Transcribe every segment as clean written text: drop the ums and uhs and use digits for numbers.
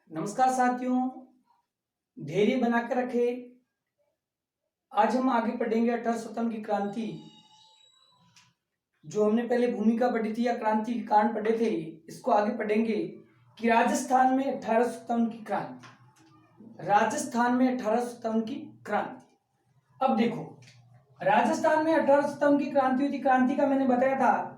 नमस्कार साथियों, धैर्य बना के रखे। आज हम आगे पढ़ेंगे 1857 की क्रांति। जो हमने पहले भूमिका पढ़ी थी या क्रांति के कारण पढ़े थे, इसको आगे पढ़ेंगे कि राजस्थान में 1857 की क्रांति। राजस्थान में 1857 की क्रांति। अब देखो, राजस्थान में 1857 की क्रांति हुई थी। क्रांति का मैंने बताया था,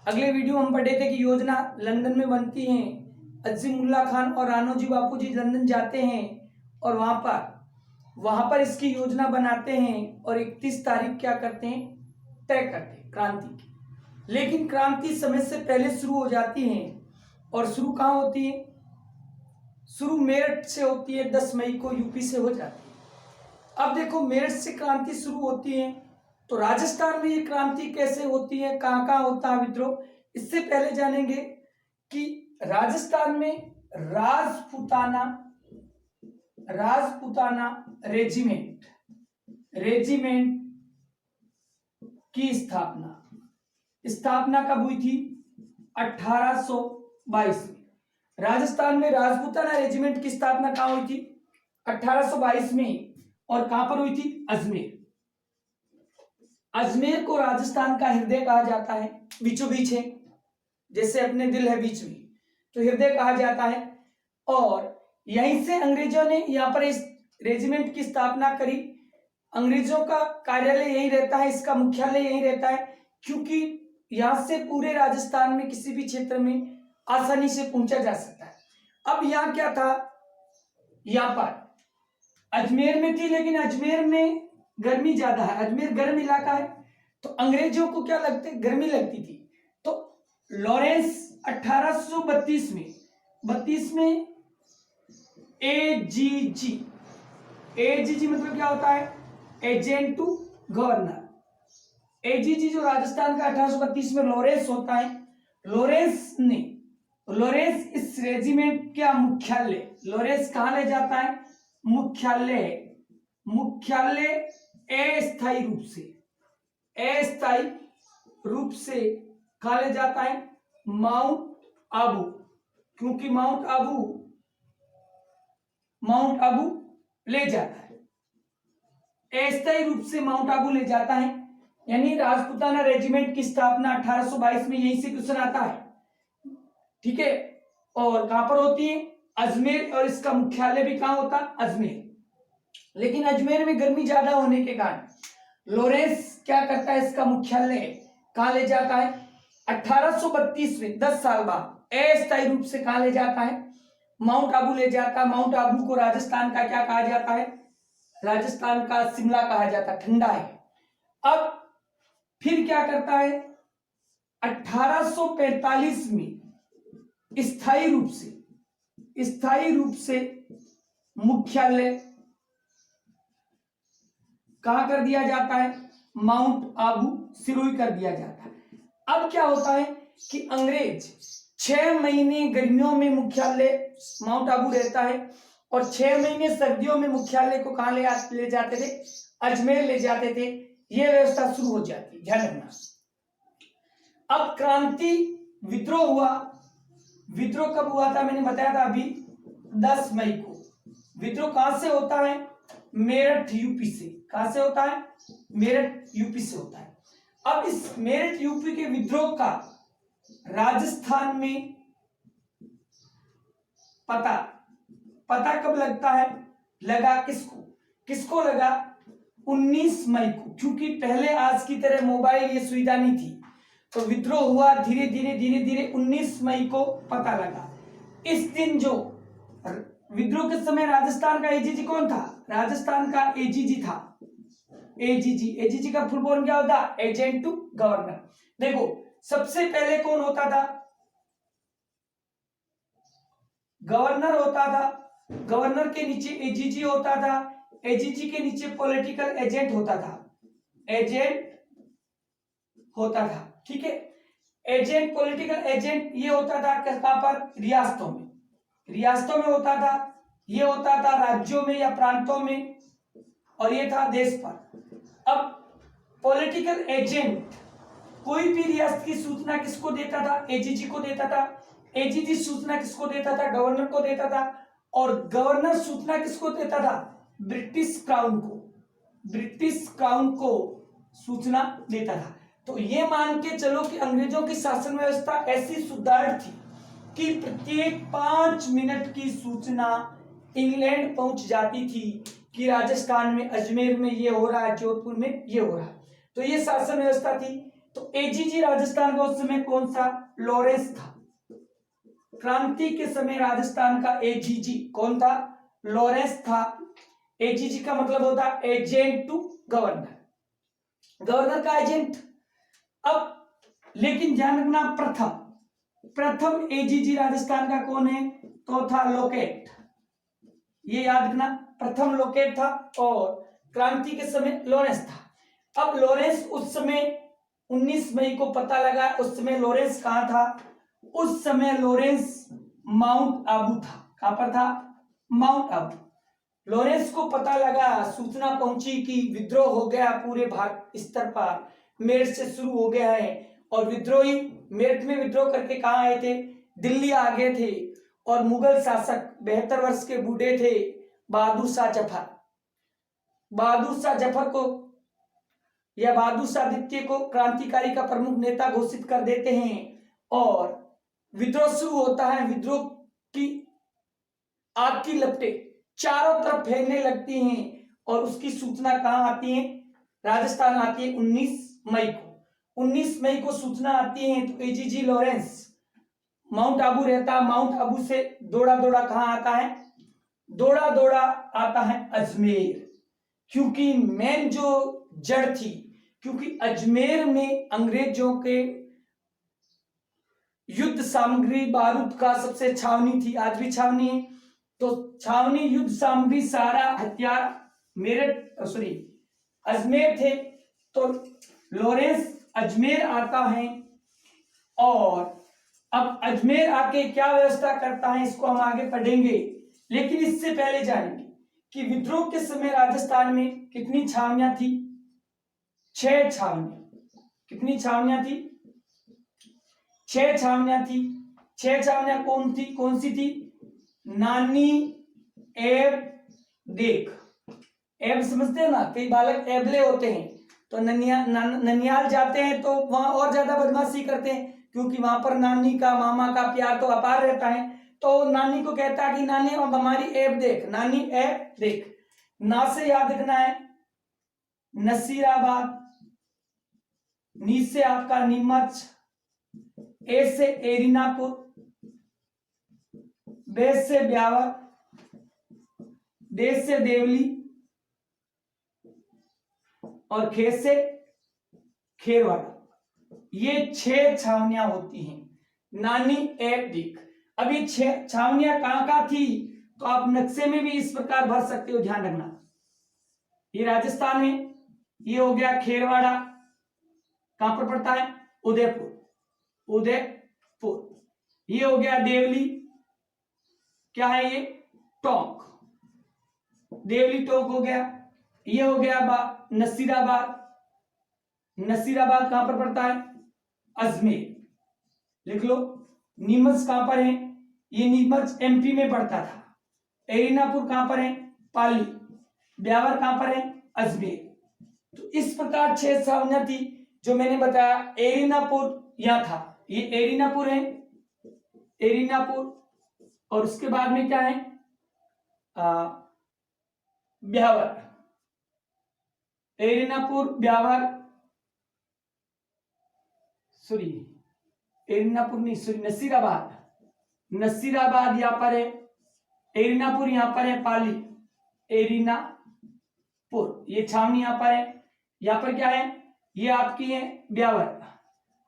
अगले वीडियो हम पढ़े थे कि योजना लंदन में बनती है। अजीमुल्ला खान और रानोजी बापूजी लंदन जाते हैं और वहां पर इसकी योजना बनाते हैं और 31 तारीख क्या करते हैं, तय करते हैं क्रांति की। लेकिन क्रांति समय से पहले शुरू हो जाती है। और शुरू कहाँ होती है? शुरू मेरठ से होती है। 10 मई को यूपी से हो जाती है। अब देखो, मेरठ से क्रांति शुरू होती है, तो राजस्थान में ये क्रांति कैसे होती है, कहाँ कहाँ होता है विद्रोह, इससे पहले जानेंगे कि राजस्थान में राजपूताना रेजिमेंट की स्थापना कब हुई थी? 1822 में। राजस्थान में राजपूताना रेजिमेंट की स्थापना कहाँ हुई थी? 1822 में। और कहां पर हुई थी? अजमेर को राजस्थान का हृदय कहा जाता है। बीचों बीच है, जैसे अपने दिल है बीच में, तो हृदय कहा जाता है। और यहीं से अंग्रेजों ने यहाँ पर इस रेजिमेंट की स्थापना करी। अंग्रेजों का कार्यालय यहीं रहता है, इसका मुख्यालय यहीं रहता है, क्योंकि यहां से पूरे राजस्थान में किसी भी क्षेत्र में आसानी से पहुंचा जा सकता है। अब यहाँ क्या था, यहाँ पर अजमेर में थी, लेकिन अजमेर में गर्मी ज्यादा है, अजमेर गर्म इलाका है, तो अंग्रेजों को क्या लगते, गर्मी लगती थी। तो लॉरेंस 1832 में एजीजी मतलब क्या होता है? Agent to governor. एजीजी जो राजस्थान का 1832 में लॉरेंस होता है, लॉरेंस इस रेजिमेंट का मुख्यालय, लॉरेंस कहां ले जाता है? मुख्यालय अस्थायी रूप से कहां ले जाता है? माउंट आबू, क्योंकि माउंट आबू ले जाता है, अस्थायी रूप से माउंट आबू ले जाता है। यानी राजपूताना रेजिमेंट की स्थापना 1822 में यहीं से क्वेश्चन आता है, ठीक है। और कहां पर होती है? अजमेर, और इसका मुख्यालय भी कहां होता? अजमेर। लेकिन अजमेर में गर्मी ज्यादा होने के कारण लॉरेंस क्या करता है, इसका मुख्यालय कहां ले जाता है? 1832 में, 10 साल बाद अस्थायी रूप से कहां ले जाता है? माउंट आबू ले जाता है। माउंट आबू को राजस्थान का क्या कहा जाता है? राजस्थान का शिमला कहा जाता है, ठंडा है। अब फिर क्या करता है? 1845 में स्थायी रूप से मुख्यालय कहां कर दिया जाता है? माउंट आबू, सिरोही कर दिया जाता है। अब क्या होता है कि अंग्रेज 6 महीने गर्मियों में मुख्यालय माउंट आबू रहता है, और 6 महीने सर्दियों में मुख्यालय को कहां ले जाते थे? अजमेर ले जाते थे। यह व्यवस्था शुरू हो जाती, ध्यान रखना। अब क्रांति विद्रोह हुआ। विद्रोह कब हुआ था? मैंने बताया था अभी, 10 मई को। विद्रोह कहां से होता है? मेरठ यूपी से। कहां से होता है? मेरठ यूपी से होता है। अब इस मेरठ यूपी के विद्रोह का राजस्थान में पता कब लगता है? लगा किसको लगा? 19 मई को, क्योंकि पहले आज की तरह मोबाइल ये सुविधा नहीं थी। तो विद्रोह हुआ धीरे धीरे 19 मई को पता लगा। इस दिन जो विद्रोह के समय राजस्थान का एजीजी कौन था? राजस्थान का एजीजी था, एजीजी का फुल फॉर्म क्या होता? Agent to governor. देखो, सबसे पहले कौन होता था? गवर्नर होता था। गवर्नर के नीचे एजीजी होता था। एजीजी के नीचे पॉलिटिकल एजेंट होता था, ठीक है। एजेंट, पॉलिटिकल एजेंट ये होता था कहां पर? रियासतों में होता था। ये होता था राज्यों में या प्रांतों में, और ये था देश पर। अब पॉलिटिकल एजेंट कोई भी रियासत की सूचना किसको देता था? एजीजी को देता था। एजीजी सूचना किसको देता था? गवर्नर को देता था। और गवर्नर सूचना किसको देता था? ब्रिटिश क्राउन को, ब्रिटिश क्राउन को सूचना देता था। तो ये मान के चलो कि अंग्रेजों की शासन व्यवस्था ऐसी सुदृढ़ थी कि प्रत्येक 5 मिनट की सूचना इंग्लैंड पहुंच जाती थी कि राजस्थान में अजमेर में ये हो रहा है, जोधपुर में ये हो रहा है। तो ये शासन व्यवस्था थी। तो एजीजी राजस्थान का उस समय कौन सा? लॉरेंस था। क्रांति के समय राजस्थान का एजीजी कौन था? लॉरेंस था। एजीजी का मतलब होता है एजेंट टू गवर्नर, गवर्नर का एजेंट। अब लेकिन ध्यान रखना, प्रथम एजीजी राजस्थान का कौन है? तो था लोकेट, ये याद रखना, प्रथम लोकेट था और क्रांति के समय लॉरेंस था। अब लॉरेंस उस समय 19 मई को पता लगा, उस समय लॉरेंस कहां था? उस समय लॉरेंस माउंट आबू था। कहां पर था? माउंट आबू। लॉरेंस को पता लगा, सूचना पहुंची कि विद्रोह हो गया पूरे भारत स्तर पर, मेरठ से शुरू हो गया है। और विद्रोही मेरठ में विद्रोह करके कहां आए थे? दिल्ली आ गए थे। और मुगल शासक 72 वर्ष के बूढ़े थे, बहादुर शाह जफर। बहादुर शाह जफर को या बहादुर शाह द्वितीय को क्रांतिकारी का प्रमुख नेता घोषित कर देते हैं और विद्रोह शुरू होता है। विद्रोह की आग की लपटें चारों तरफ फैलने लगती हैं और उसकी सूचना कहां आती है? राजस्थान आती है 19 मई को। 19 मई को सूचना आती है तो एजीजी लॉरेंस माउंट आबू रहता। माउंट आबू से दौड़ा दौड़ा कहां आता है? दौड़ा दौड़ा आता है अजमेर, क्योंकि मेन जो जड़ थी, क्योंकि अजमेर में अंग्रेजों के युद्ध सामग्री बारूद का सबसे छावनी थी, आज भी छावनी है। तो छावनी, युद्ध सामग्री, सारा हथियार मेरठ अजमेर थे। तो लॉरेंस अजमेर आता है और अब अजमेर आके क्या व्यवस्था करता है इसको हम आगे पढ़ेंगे। लेकिन इससे पहले जानेंगे कि विद्रोह के समय राजस्थान में कितनी छावनियां थी? 6 छावनियां। कितनी छावनियां थी? 6 छावनियां थी। 6 छावनियां कौन सी थी? नानी, एब, देख। एब समझते हैं ना, कई बालक एबले होते हैं तो ननियाल जाते हैं तो वहां और ज्यादा बदमाशी करते हैं, क्योंकि वहां पर नानी का, मामा का प्यार तो अपार रहता है। तो नानी को कहता है कि नानी अब हमारी एब देख, नानी एब देख। ना से याद रखना है नसीराबाद, नी से आपका नीमच, ए से एरिनापुर, बे से ब्यावर, दे से देवली और खे से खेरवाड़ा। ये 6 छावनियां होती हैं। नानी, एब, देख। अब ये 6 छावनियां कहां थी तो आप नक्शे में भी इस प्रकार भर सकते हो, ध्यान रखना। ये राजस्थान है, ये हो गया खेरवाड़ा, कहां पर पड़ता है? उदयपुर। ये हो गया देवली, क्या है ये? टोंक, देवली टोंक हो गया। ये हो गया नसीराबाद, नसीराबाद कहां पर पड़ता है? अजमेर। लिख लो। नीमच कहां पर है? ये नीमच एमपी में पड़ता था। एरिनापुर कहां पर है? पाली। ब्यावर कहां पर है? अजमेर। तो इस प्रकार 6 छावनियां थी जो मैंने बताया। एरिनापुर यहां था, ये एरिनापुर है, एरिनापुर। और उसके बाद में क्या है? ब्यावर, एरिनापुर, ब्यावर, एरिनापुर नहीं, नसीराबाद। नसीराबाद यहां पर है, एरिनापुर यहां पर है, पाली, एरिनापुर, ये छावनी यहां पर है। यहां पर क्या है? ये आपकी है ब्यावर।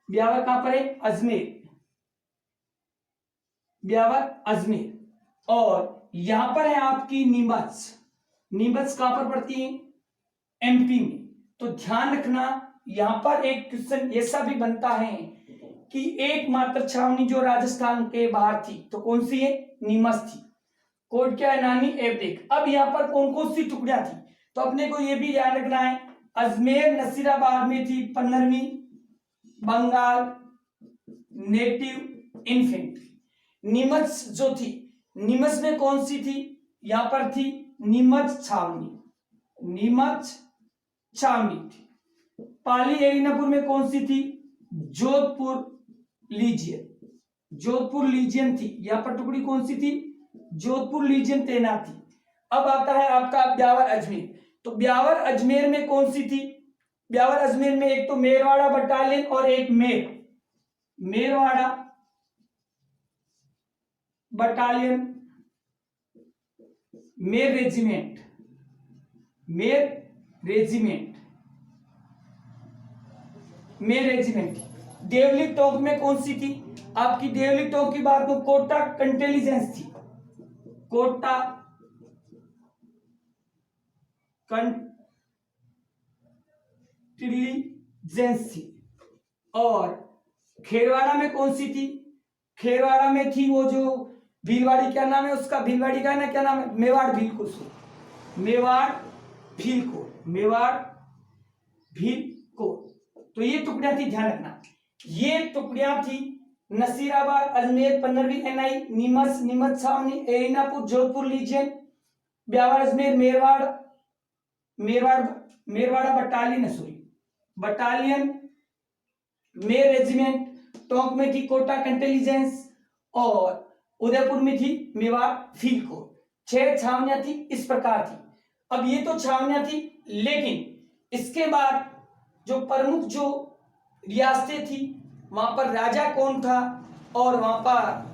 ब्यावर कहां पर है? अजमेर, ब्यावर, अजमेर। और यहां पर है आपकी नीमच। नीमच कहां पर पड़ती है? एमपी में। तो ध्यान रखना, यहां पर एक क्वेश्चन ऐसा भी बनता है कि एकमात्र छावनी जो राजस्थान के बाहर थी तो कौन सी है? नीमच थी। कोड क्या है? नानी, एब, देख। अब यहां पर कौन कौन सी टुकड़ियां थी तो अपने को यह भी याद रखना है। अजमेर, नसीराबाद में थी 15वीं बंगाल नेटिव इन्फेंट्री। नीमच जो थी, नीमच में कौन सी थी, यहां पर थी नीमच छावनी, नीमच छावनी थी। पाली एरिनापुर में कौन सी थी, जोधपुर लीजियन, जोधपुर लीजियन थी। यहां पर टुकड़ी कौन सी थी, जोधपुर लीजियन तैनात थी। अब आता है आपका ब्यावर अजमेर। तो ब्यावर अजमेर में कौन सी थी, ब्यावर अजमेर में एक तो मेरवाड़ा बटालियन और एक मेरवाड़ा बटालियन, मेर रेजिमेंट, देवली टोंक में कौन सी थी, आपकी देवली टोंक की बात में कोटा कंटेलिजेंस थी, कोटा कंटेलिजेंस थी। और खेरवाड़ा में कौन सी थी, खेरवाड़ा में थी वो जो भीलवाड़ी, क्या नाम है उसका, भीलवाड़ी का ना क्या नाम है, मेवाड़ भील को, मेवाड़ भील को। तो ये टुकड़ियां थी, ध्यान रखना, ये टुकड़ियां थी नसीराबाद, अजमेर, 15वीं NI, नीमच छावनी, एरिनापुर, जोधपुर लीजियन, ब्यावर अजमेर, मेरवाड़ा बटालियन, मेर रेजिमेंट, टोंक में थी कोटा कंटेलिजेंस और उदयपुर में थी मेवाड़ फील्ड को। 6 छावनियां थी, इस प्रकार थी। अब ये तो छावनियां थी, लेकिन इसके बाद जो प्रमुख जो रियासतें थी वहां पर राजा कौन था और वहां पर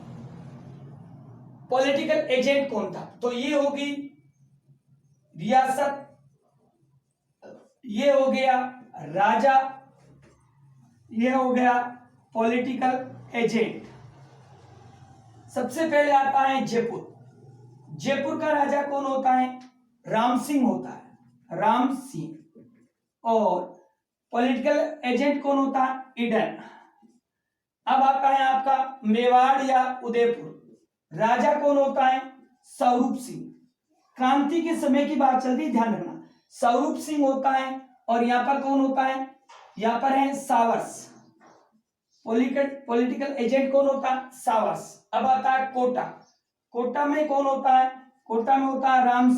पॉलिटिकल एजेंट कौन था। तो ये होगी रियासत, ये हो गया राजा, ये हो गया पॉलिटिकल एजेंट। सबसे पहले आता है जयपुर। जयपुर का राजा कौन होता है, राम सिंह होता है, राम सिंह। और पॉलिटिकल एजेंट कौन होता है, ईडन। अब आता है आपका मेवाड़ या उदयपुर, राजा कौन होता है, स्वरूप सिंह। क्रांति के समय की बात चलती है, ध्यान रखना, स्वरूप सिंह होता है। और यहां पर कौन होता है, यहां पर है सावर्स, पॉलिटिकल एजेंट कौन होता है, सावर्स। अब आता है कोटा। कोटा में कौन होता है, कोटा में होता है राम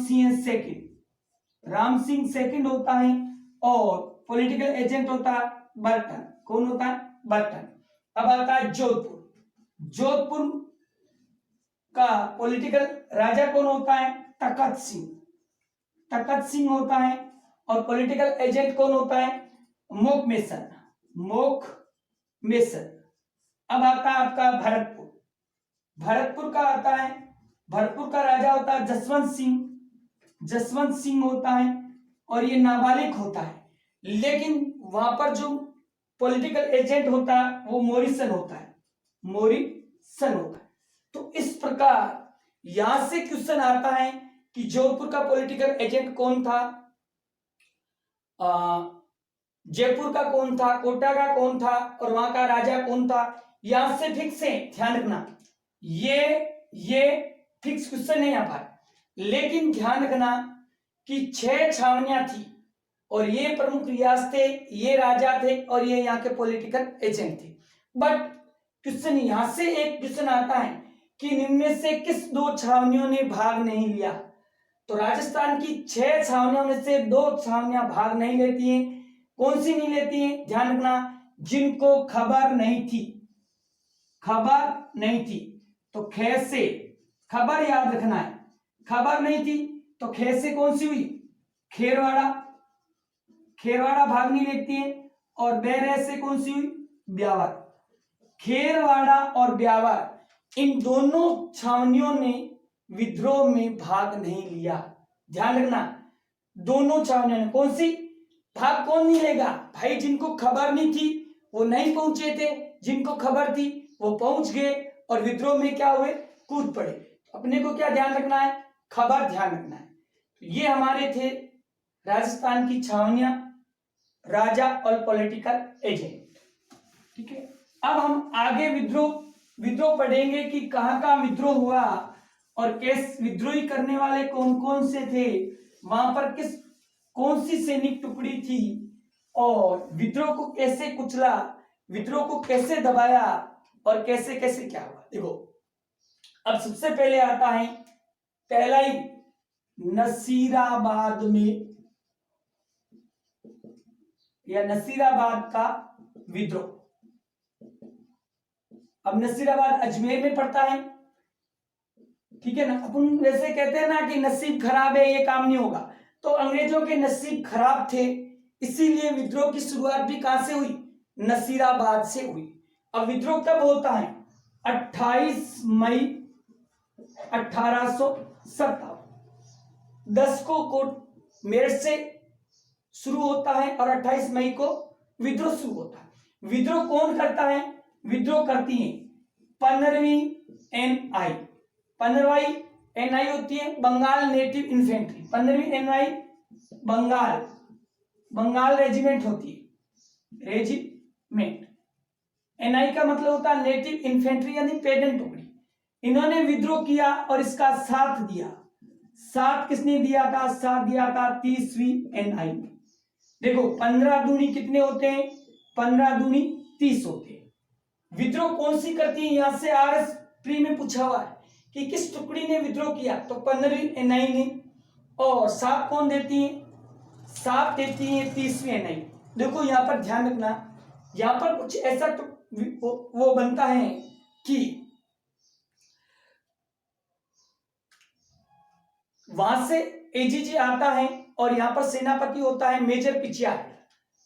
सिंह सेकंड होता है। और पॉलिटिकल एजेंट होता है बर्टन, कौन होता है, बर्टन। अब आता है जोधपुर का पॉलिटिकल राजा कौन होता है, तखत सिंह होता है। और पॉलिटिकल एजेंट कौन होता है, मोकमेसन। अब आता है आपका भरतपुर का आता है, भरतपुर का राजा होता है जसवंत सिंह होता है। और ये नाबालिग होता है, लेकिन वहां पर जो पॉलिटिकल एजेंट होता है वो मोरिसन होता है। तो इस प्रकार यहां से क्वेश्चन आता है कि जोधपुर का पॉलिटिकल एजेंट कौन था, जयपुर का कौन था, कोटा का कौन था और वहां का राजा कौन था। यहां से फिक्स है, ध्यान रखना, ये फिक्स क्वेश्चन है यहां पर, लेकिन ध्यान रखना कि 6 छावनियां थी और ये प्रमुख रियासतें, ये राजा थे और ये यहाँ के पॉलिटिकल एजेंट थे। बट क्वेश्चन यहां से एक क्वेश्चन आता है कि निम्न से किस 2 छावनियों ने भाग नहीं लिया। तो राजस्थान की 6 छावनियों में से 2 छावनियां भाग नहीं लेती हैं। कौन सी नहीं लेती हैं, ध्यान रखना, जिनको खबर नहीं थी। तो खे से खबर याद रखना है, खबर नहीं थी तो खे से कौन सी हुई, खेरवाड़ा भाग नहीं लेती है। और बैरह से कौन सी हुई, ब्यावर। खेरवाड़ा और ब्यावर इन दोनों छावनियों ने विद्रोह में भाग नहीं लिया। ध्यान रखना, दोनों छावनियों ने, कौन सी भाग कौन नहीं लेगा भाई, जिनको खबर नहीं थी वो नहीं पहुंचे थे, जिनको खबर थी वो पहुंच गए और विद्रोह में क्या हुए, कूद पड़े। अपने को क्या ध्यान रखना है, खबर ध्यान रखना है। ये हमारे थे राजस्थान की छावनियां, राजा और पॉलिटिकल एजेंट। ठीक है, अब हम आगे विद्रोह पढ़ेंगे कि कहां का विद्रोह हुआ और कैसे विद्रोही करने वाले कौन कौन से थे, वहां पर कौन सी सैनिक टुकड़ी थी और विद्रोह को कैसे कुचला, विद्रोह को कैसे दबाया और कैसे कैसे क्या हुआ। देखो अब सबसे पहले आता है पहला ही नसीराबाद में या नसीराबाद का विद्रोह। अब नसीराबाद अजमेर में पड़ता है, ठीक है ना। अपन वैसे कहते हैं ना कि नसीब खराब है, ये काम नहीं होगा, तो अंग्रेजों के नसीब खराब थे, इसीलिए विद्रोह की शुरुआत भी कहां से हुई, नसीराबाद से हुई। अब विद्रोह कब होता है, 28 मई 1857। 10 को कोर्ट मेरठ से शुरू होता है और 28 मई को विद्रोह शुरू होता है। विद्रोह कौन करता है, विद्रोह करती है 15वीं एनआई। 15वीं एनआई होती है बंगाल नेटिव इन्फेंट्री। 15वीं एनआई बंगाल रेजिमेंट होती है, रेजिमेंट। एनआई का मतलब होता है नेटिव इन्फेंट्री यानी पैदल टुकड़ी। इन्होंने विद्रोह किया और इसका साथ दिया। साथ किसने दिया था, साथ दिया था 30वीं एनआई में। देखो 15 दूनी कितने होते हैं, 15 दूनी 30 होते हैं। विद्रोह कौन सी करती है, यहां से आरएस प्री में पूछा हुआ है कि किस टुकड़ी ने विद्रोह किया, तो 15वीं एनआई ने। और साथ कौन देती है, साथ देती है 30वीं एनआई। देखो यहां पर ध्यान रखना, यहां पर कुछ ऐसा वो बनता है कि वहां से एजीजी आता है और यहां पर सेनापति होता है मेजर पिचियार्ड।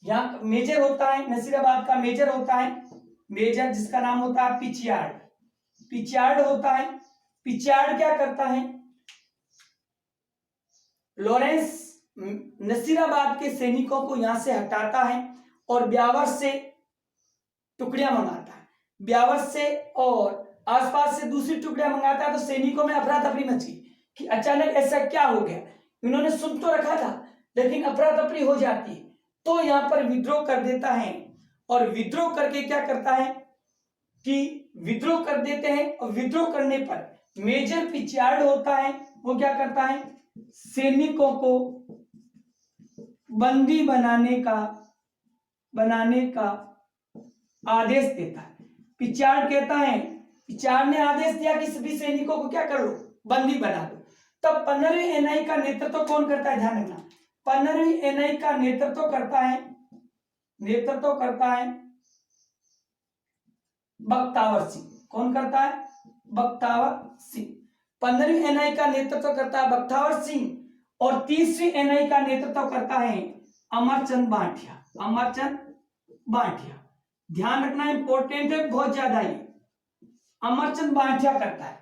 यहाँ मेजर होता है, नसीराबाद का मेजर होता है, मेजर जिसका नाम होता है पिचियार्ड। पिचियार्ड होता है। पिचियार्ड क्या करता है, लॉरेंस नसीराबाद के सैनिकों को यहां से हटाता है और ब्यावर से टुकड़ियां मंगाता है। ब्यावर से और आसपास से दूसरी टुकड़ियां मंगाता है। तो सैनिकों में अफरा तफरी मची कि अचानक ऐसा क्या हो गया, इन्होंने सुन तो रखा था लेकिन अफरा तफरी हो जाती है। तो यहां पर विद्रोह कर देता है और विद्रोह करके क्या करता है कि विद्रोह कर देते हैं। और विद्रोह करने पर मेजर पिचियार्ड होता है, वो क्या करता है, सैनिकों को बंदी बनाने का आदेश देता है। पिचियार्ड कहता है, पिचियार्ड ने आदेश दिया कि सभी सैनिकों को क्या कर लो, बंदी बना दो। तब 15वीं एनआई का नेतृत्व कौन करता है, ध्यान रखना, 15वीं एनआई का नेतृत्व करता है बख्तावर सिंह। कौन करता है, बख्तावर सिंह। 15वीं एनआई का नेतृत्व करता है बख्तावर सिंह और 30वीं एनआई का नेतृत्व करता है अमरचंद बांटिया। अमरचंद बांटिया, ध्यान रखना, इंपॉर्टेंट है बहुत ज्यादा। ये अमरचंद बांटिया करता है,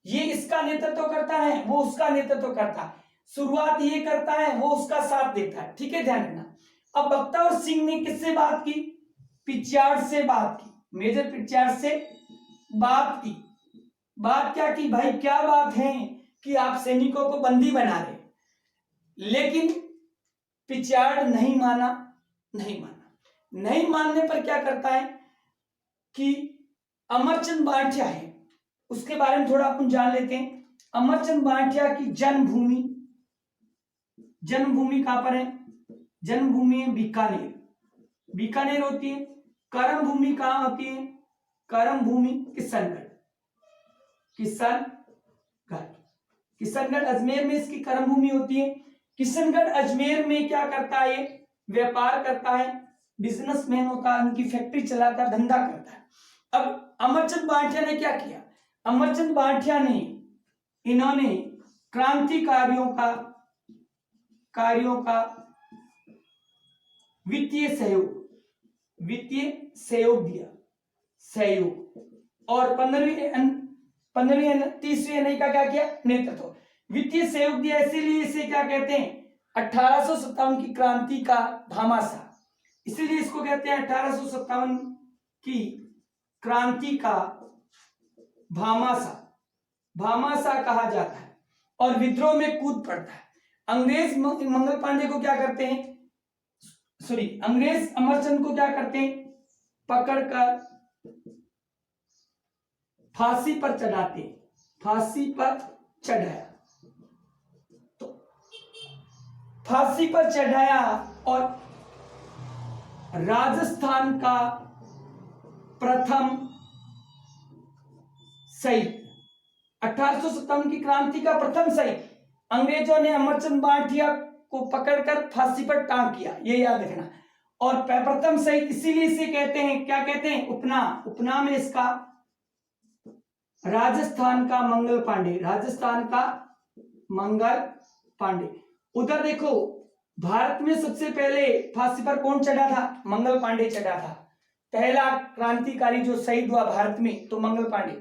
ये इसका नेतृत्व करता है, वो उसका नेतृत्व करता है। शुरुआत ये करता है, वो उसका साथ देता है, ठीक है, ध्यान रखना। अब बख्तावर सिंह ने किससे बात की, पिचियार्ड से बात की, मेजर पिचियार्ड से बात की। बात क्या की भाई, क्या बात है कि आप सैनिकों को बंदी बना रहे, लेकिन पिचियार्ड नहीं माना। नहीं मानने पर क्या करता है कि अमरचंद बांटिया है, उसके बारे में थोड़ा अपन जान लेते हैं। अमरचंद बांटिया की जन्मभूमि कहां पर है, जन्मभूमि है बीकानेर होती है। कर्म भूमि कहां होती है, कर्म भूमि किशनगढ़ अजमेर में इसकी कर्म भूमि होती है। किशनगढ़ अजमेर में क्या करता है, व्यापार करता है, बिजनेसमैन होता है, उनकी फैक्ट्री चलाता है, धंधा करता है। अब अमरचंद बांटिया ने क्या किया, अमरचंद बांटिया ने इन्होंने क्रांतिकारियों का वित्तीय सहयोग दिया, और 30वीं एनआई का क्या किया, नेतृत्व, वित्तीय सहयोग दिया। इसीलिए इसे क्या कहते हैं, 1857 की क्रांति का भामाशाह, इसीलिए इसको कहते हैं 1857 की क्रांति का भामाशाह कहा जाता है। और विद्रोह में कूद पड़ता है। अंग्रेज मंगल पांडे को क्या करते हैं, अंग्रेज अमरचंद को क्या करते हैं, पकड़कर फांसी पर चढ़ाया और राजस्थान का प्रथम शहीद 1857 की क्रांति का प्रथम शहीद, अंग्रेजों ने अमरचंद मालठिया को पकड़कर फांसी पर टांग किया, ये याद रखना। और प्रथम शहीद इसीलिए इसे कहते हैं, क्या कहते हैं, उपनाम। उपनाम है इसका राजस्थान का मंगल पांडे, राजस्थान का मंगल पांडे। उधर देखो, भारत में सबसे पहले फांसी पर कौन चढ़ा था, मंगल पांडे चढ़ा था। पहला क्रांतिकारी जो शहीद हुआ भारत में तो मंगल पांडे।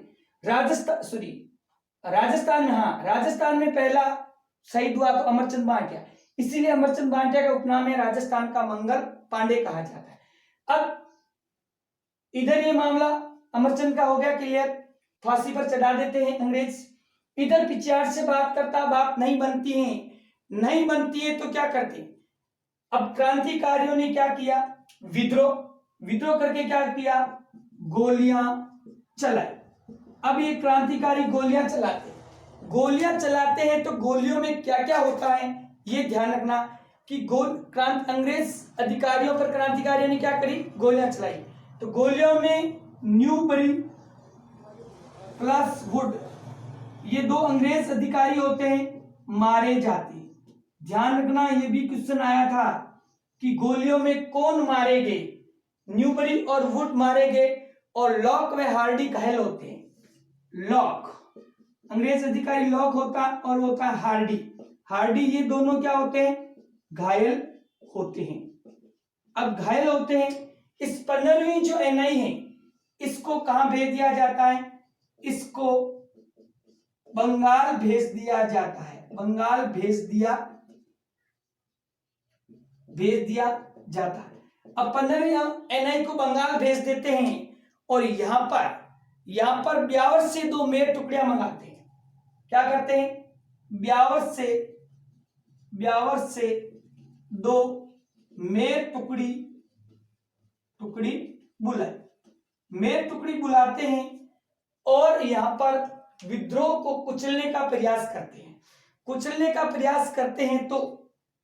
राजस्थान में, हाँ, राजस्थान में पहला शहीद हुआ तो अमरचंद मालठिया, इसीलिए अमरचंद मालठिया का उपनाम है राजस्थान का मंगल पांडे कहा जाता है। अब इधर ये मामला अमरचंद का हो गया क्लियर, फांसी पर चढ़ा देते हैं अंग्रेज। इधर पिछाड़ से बात करता, बात नहीं बनती है, नहीं बनती है तो क्या करते, अब क्रांतिकारियों ने क्या किया, विद्रोह। विद्रोह करके क्या किया, गोलियां चलाई। अब ये क्रांतिकारी गोलियां चलाते हैं तो गोलियों में क्या क्या होता है ये ध्यान रखना कि अंग्रेज अधिकारियों पर क्रांतिकारियों ने क्या करी, गोलियां चलाई। तो गोलियों में न्यूबरी प्लस वुड, ये दो अंग्रेज अधिकारी होते हैं, मारे जाते हैं। ध्यान रखना, ये भी क्वेश्चन आया था कि गोलियों में कौन मारे गए, न्यूबरी और वुड मारे गए, और लॉक व हार्डी घायल होते हैं। लॉक अंग्रेज अधिकारी लॉक होता और होता है हार्डी। हार्डी ये दोनों क्या होते हैं, घायल होते हैं। अब घायल होते हैं, इस 15वीं जो एनआई है इसको कहां भेज दिया जाता है, इसको बंगाल भेज दिया जाता है, बंगाल भेज दिया जाता है। अब 15वीं एनआई को बंगाल भेज देते हैं और यहां पर ब्यावर से 2 मेर टुकड़ियां मंगाते हैं। क्या करते हैं, ब्यावर से 2 मेर टुकड़ी बुलाते हैं और यहां पर विद्रोह को कुचलने का प्रयास करते हैं। तो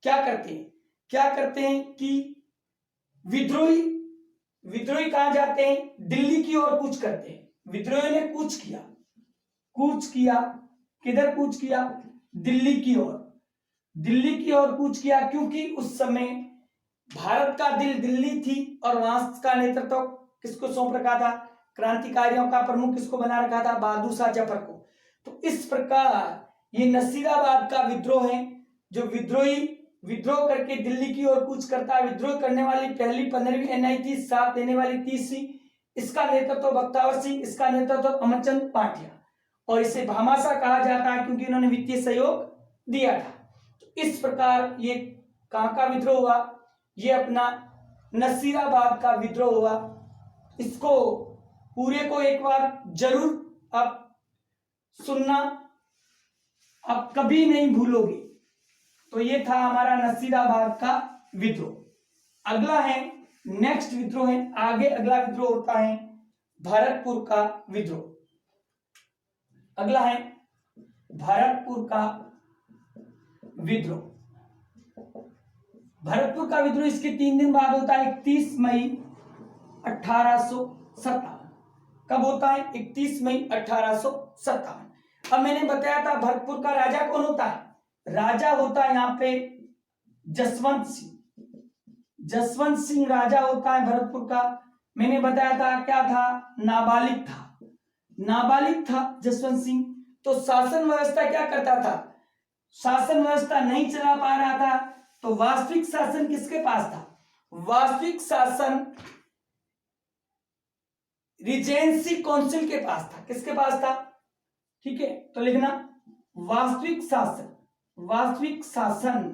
क्या करते हैं कि विद्रोही कहां जाते हैं, दिल्ली की ओर कूच करते हैं। विद्रोही ने कूच किया, किधर कूच किया, दिल्ली की ओर कूच किया, क्योंकि उस समय भारत का दिल दिल्ली थी और वहां का नेतृत्व किसको सौंप रखा था, क्रांतिकारियों का प्रमुख किसको बना रखा था, बहादुर शाह जफर को। तो इस प्रकार ये नसीराबाद का विद्रोह है, जो विद्रोह करके दिल्ली की ओर कूच करता है। विद्रोह करने वाली पहली 15वीं एनआई थी, साथ देने वाली 30वीं, इसका नेतृत्व बख्तावर सिंह, इसका नेतृत्व अमरचंद मालठिया, और इसे भामाशाह कहा जाता है क्योंकि इन्होंने वित्तीय सहयोग दिया था। तो इस प्रकार ये कहां का विद्रोह हुआ, ये अपना नसीराबाद का विद्रोह हुआ। इसको पूरे को एक बार जरूर आप सुनना, आप कभी नहीं भूलोगे। तो ये था हमारा नसीराबाद का विद्रोह। अगला है, नेक्स्ट विद्रोह है, आगे अगला विद्रोह होता है भरतपुर का विद्रोह। अगला है भरतपुर का विद्रोह। भरतपुर का विद्रोह इसके 3 दिन बाद होता है, 31 मई 1857। कब होता है, 31 मई 1857। अब मैंने बताया था भरतपुर का राजा कौन होता है, राजा होता है यहाँ पे जसवंत सिंह राजा होता है भरतपुर का। मैंने बताया था क्या था, नाबालिग था जसवंत सिंह। तो शासन व्यवस्था क्या करता था, शासन व्यवस्था नहीं चला पा रहा था, तो वास्तविक शासन किसके पास था, वास्तविक शासन रीजेंसी काउंसिल के पास था। किसके पास था, ठीक है, तो लिखना वास्तविक शासन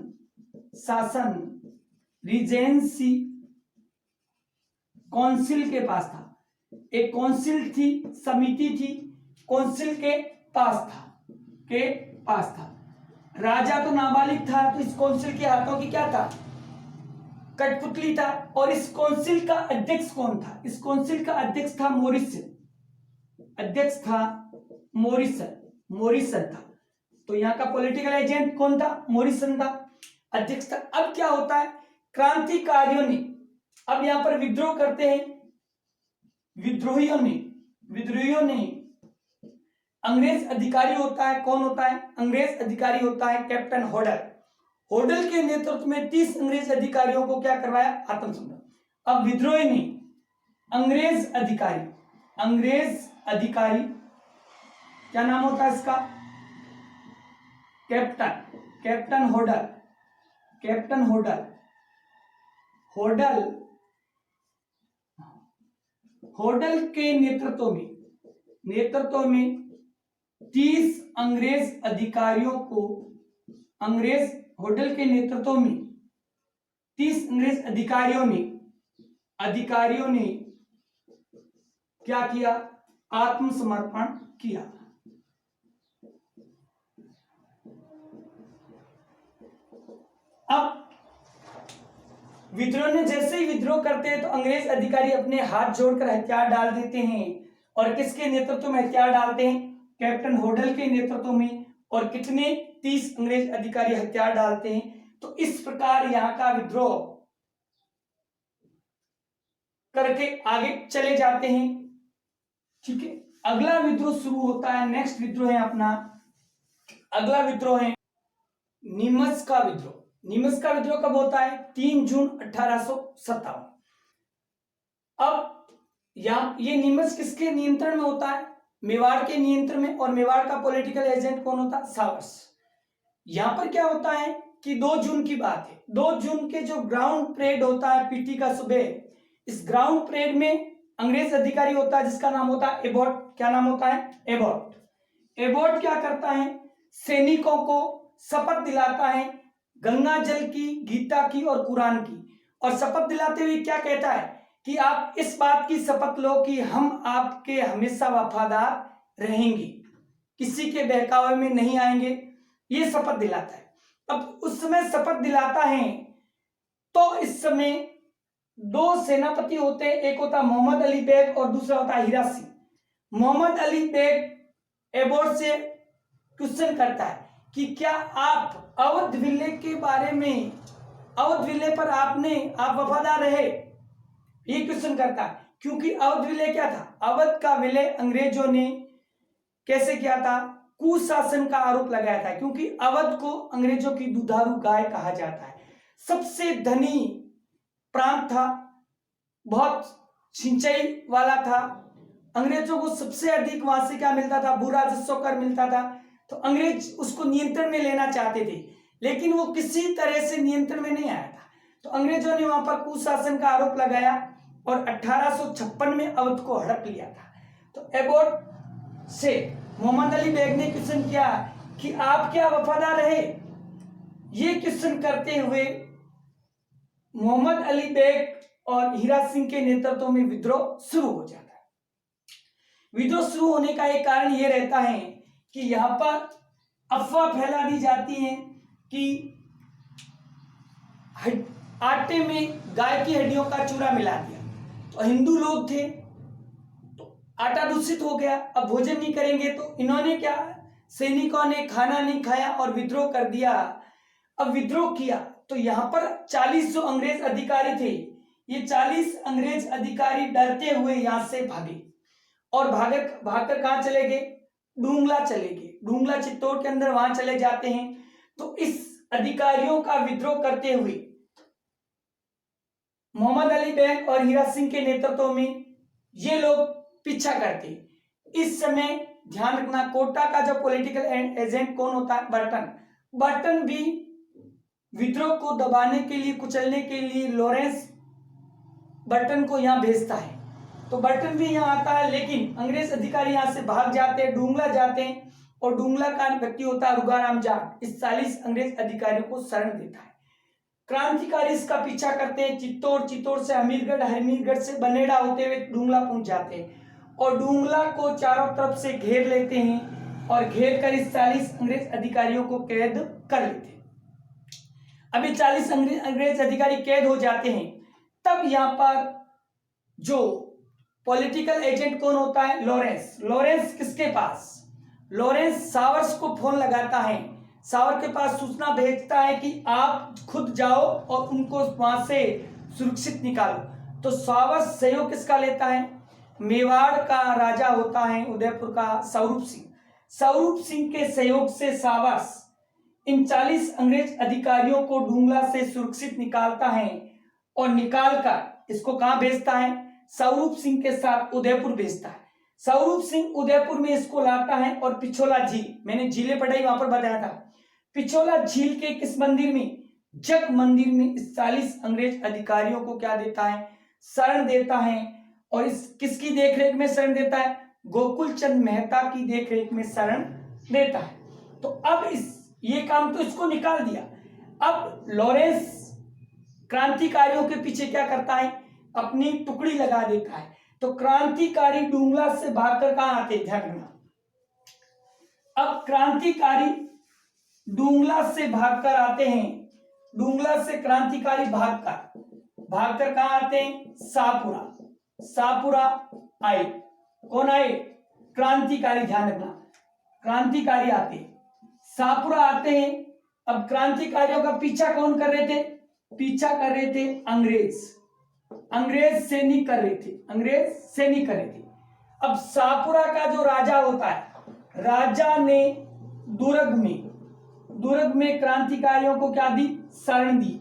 रीजेंसी काउंसिल के पास था। एक काउंसिल थी, समिति थी, काउंसिल के पास था। राजा तो नाबालिग था, तो इस काउंसिल के हाथों की क्या था, कठपुतली था। और इस काउंसिल का अध्यक्ष कौन था, इस काउंसिल का अध्यक्ष था मोरिसन था। तो यहाँ का पॉलिटिकल एजेंट कौन था, मोरिसन था, अध्यक्ष था। अब क्या होता है, क्रांतिकारियों ने अब यहां पर विद्रोह करते हैं, विद्रोहियों ने अंग्रेज अधिकारी होता है, कौन होता है? अंग्रेज अधिकारी होता है कैप्टन होडल। होडल के नेतृत्व में 30 अंग्रेज अधिकारियों को क्या करवाया? आत्मसमर्पण। अब विद्रोही नहीं, अंग्रेज अधिकारी, अंग्रेज अधिकारी क्या नाम होता है इसका? कैप्टन होडल। कैप्टन होडल होडल के नेतृत्व में 30 अंग्रेज अधिकारियों को, होडल के नेतृत्व में 30 अंग्रेज अधिकारियों ने क्या किया? आत्मसमर्पण किया। अब विद्रोह ने जैसे ही विद्रोह करते हैं तो अंग्रेज अधिकारी अपने हाथ जोड़कर हथियार डाल देते हैं। और किसके नेतृत्व में हथियार डालते हैं? कैप्टन होडल के नेतृत्व में। और कितने? 30 अंग्रेज अधिकारी हथियार डालते हैं। तो इस प्रकार यहाँ का विद्रोह करके आगे चले जाते हैं। ठीक है, अगला विद्रोह शुरू होता है। नेक्स्ट विद्रोह है अपना, अगला विद्रोह है नीमच का विद्रोह। नीमच का विद्रोह कब होता है? 3 जून 1857। अब ये नीमच किसके नियंत्रण में होता है? मेवाड़ के नियंत्रण में। और मेवाड़ का पॉलिटिकल एजेंट कौन होता है? सावर्स। यहां पर क्या होता है कि 2 जून की बात है। 2 जून के जो ग्राउंड परेड होता है पीटी का सुबह, इस ग्राउंड परेड में अंग्रेज अधिकारी होता है जिसका नाम होता है एबॉट। क्या नाम होता है? एबॉट। एबॉट क्या करता है? सैनिकों को शपथ दिलाता है गंगा जल की, गीता की और कुरान की। और शपथ दिलाते हुए क्या कहता है कि आप इस बात की शपथ लो कि हम आपके हमेशा वफादार रहेंगे, किसी के बहकावे में नहीं आएंगे। ये शपथ दिलाता है। अब उस समय शपथ दिलाता है तो इस समय 2 सेनापति होते हैं, एक होता मोहम्मद अली बेग और दूसरा होता है हीरा सिंह। मोहम्मद अली बेग एबॉट से क्वेश्चन करता है कि क्या आप अवध विले के बारे में, अवध विले पर आप वफादार रहे? ये क्वेश्चन करता है, क्योंकि अवध विले क्या था? अवध का विलय अंग्रेजों ने कैसे किया था? कुशासन का आरोप लगाया था, क्योंकि अवध को अंग्रेजों की दुधारू गाय कहा जाता है। सबसे धनी प्रांत था, बहुत सिंचाई वाला था। अंग्रेजों को सबसे अधिक वहां से क्या मिलता था? भू राजस्व कर मिलता था। तो अंग्रेज उसको नियंत्रण में लेना चाहते थे, लेकिन वो किसी तरह से नियंत्रण में नहीं आया था। तो अंग्रेजों ने वहां पर कुशासन का आरोप लगाया और 1856 में अवध को हड़प लिया था। तो एबॉट से मोहम्मद अली बेग ने क्वेश्चन किया कि आप क्या वफादार रहे? ये क्वेश्चन करते हुए मोहम्मद अली बेग और हीरा सिंह के नेतृत्व में विद्रोह शुरू हो जाता है। विद्रोह शुरू होने का एक कारण यह रहता है कि यहां पर अफवाह फैला दी जाती है कि आटे में गाय की हड्डियों का चूरा मिला दिया। तो हिंदू लोग थे, तो आटा दूषित हो गया, अब भोजन नहीं करेंगे। तो इन्होंने क्या, सैनिकों ने खाना नहीं खाया और विद्रोह कर दिया। अब विद्रोह किया तो यहाँ पर 40 जो अंग्रेज अधिकारी थे, ये 40 अंग्रेज अधिकारी डरते हुए यहां से भागे और भागकर कहां चले गए? डूंगला चले गए। डूंगला चित्तौड़ के अंदर वहां चले जाते हैं। तो इस अधिकारियों का विद्रोह करते हुए मोहम्मद अली बेग और हीरा सिंह के नेतृत्व में ये लोग पीछा करते। इस समय ध्यान रखना, कोटा का जो पॉलिटिकल एजेंट कौन होता है? बर्टन। बर्टन भी विद्रोह को दबाने के लिए, कुचलने के लिए लॉरेंस बर्टन को यहां भेजता है। तो बर्टन भी यहां आता है, लेकिन अंग्रेज अधिकारी यहां से भाग जाते हैं, डूंगला जाते हैं। और डूंगला का व्यक्ति होता है रुगाराम जाट, इस 40 अंग्रेज अधिकारियों को शरण देता है। क्रांतिकारी इसका पीछा करते हैं, चित्तौड़ से हमीरगढ़ से बनेड़ा होते हुए डूंगला पहुंच जाते हैं और डूंगला को चारों तरफ से घेर लेते हैं और घेर कर इस 40 अंग्रेज अधिकारियों को कैद कर लेते हैं। अभी 40 अंग्रेज अधिकारी कैद हो जाते हैं। तब यहां पर जो पॉलिटिकल एजेंट कौन होता है? लॉरेंस। लॉरेंस किसके पास? लॉरेंस सावर्स को फोन लगाता है, सावर के पास सूचना भेजता है कि आप खुद जाओ और उनको वहां से सुरक्षित निकालो। तो सावर्स सहयोग किसका लेता है? मेवाड़ का राजा होता है उदयपुर का स्वरूप सिंह। स्वरूप सिंह के सहयोग से शाबाश इन 40 अंग्रेज अधिकारियों को डुंगला से सुरक्षित निकालता है और निकालकर इसको कहां भेजता है? स्वरूप सिंह के साथ उदयपुर भेजता है। स्वरूप सिंह उदयपुर में इसको लाता है और पिछोला झील, मैंने झीलें पढ़ाई वहां पर बताया था, पिछोला झील के किस मंदिर में? जग मंदिर में इस 40 अंग्रेज अधिकारियों को क्या देता है? शरण देता है। और इस किसकी देखरेख में शरण देता है? गोकुल चंद मेहता की देखरेख में शरण देता है। तो अब ये काम तो इसको निकाल दिया। अब लॉरेंस क्रांतिकारियों के पीछे क्या करता है? अपनी टुकड़ी लगा देता है। तो क्रांतिकारी डुंगला से भागकर कहां आते? ध्यान रखना, अब क्रांतिकारी डुंगला से भागकर आते हैं। डुंगला से क्रांतिकारी भागकर कहां आते हैं? शाहपुरा आए। कौन आए? क्रांतिकारी, ध्यान रखना, क्रांतिकारी आते हैं, शाहपुरा आते हैं। अब क्रांतिकारियों का पीछा कौन कर रहे थे? पीछा कर रहे थे अंग्रेज सैनिक कर रहे थे। अब शाहपुरा का जो राजा होता है, राजा ने दुर्ग में क्रांतिकारियों को क्या दी? शरण दी।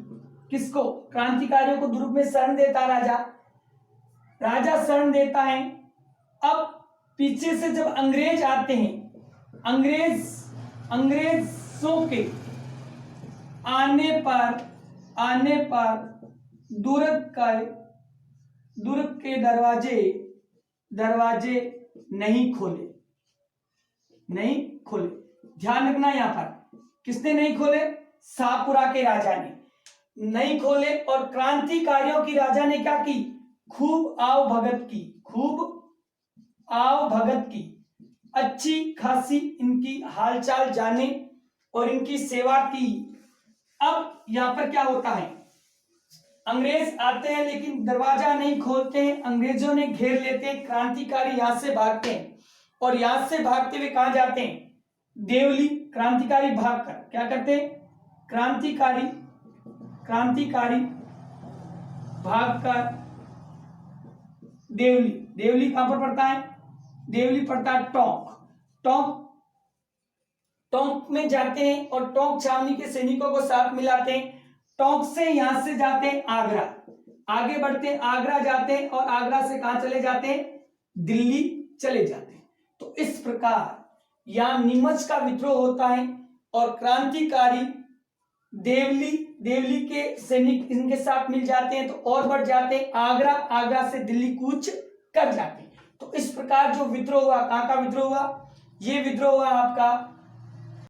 किसको? क्रांतिकारियों को दुर्ग में शरण देता राजा शरण देता है। अब पीछे से जब अंग्रेज आते हैं, अंग्रेजों के आने पर दुर्ग के दरवाजे नहीं खोले। ध्यान रखना, यहां पर किसने नहीं खोले? शाहपुरा के राजा ने नहीं खोले। और क्रांतिकारियों की राजा ने क्या की? खूब आवभगत की, अच्छी खासी इनकी हालचाल जाने और इनकी सेवा की। अब यहां पर क्या होता है? अंग्रेज आते हैं लेकिन दरवाजा नहीं खोलते हैं, अंग्रेजों ने घेर लेते हैं। क्रांतिकारी यहां से भागते हैं और यहां से भागते हुए कहां जाते हैं? देवली। क्रांतिकारी भागकर क्या करते हैं? क्रांतिकारी भागकर देवली कहां पर पड़ता है? देवली पड़ता है टोंक में जाते हैं और टोंक छावनी के सैनिकों को साथ मिलाते हैं। टोंक से यहां से जाते हैं आगरा, आगे बढ़ते हैं, आगरा जाते हैं और आगरा से कहां चले जाते हैं? दिल्ली चले जाते हैं। तो इस प्रकार यहां नीमच का विद्रोह होता है और क्रांतिकारी देवली के सैनिक इनके साथ मिल जाते हैं तो और बढ़ जाते हैं, आगरा से दिल्ली कूच कर जाते हैं। तो इस प्रकार जो विद्रोह हुआ, कहां का विद्रोह हुआ? ये विद्रोह हुआ आपका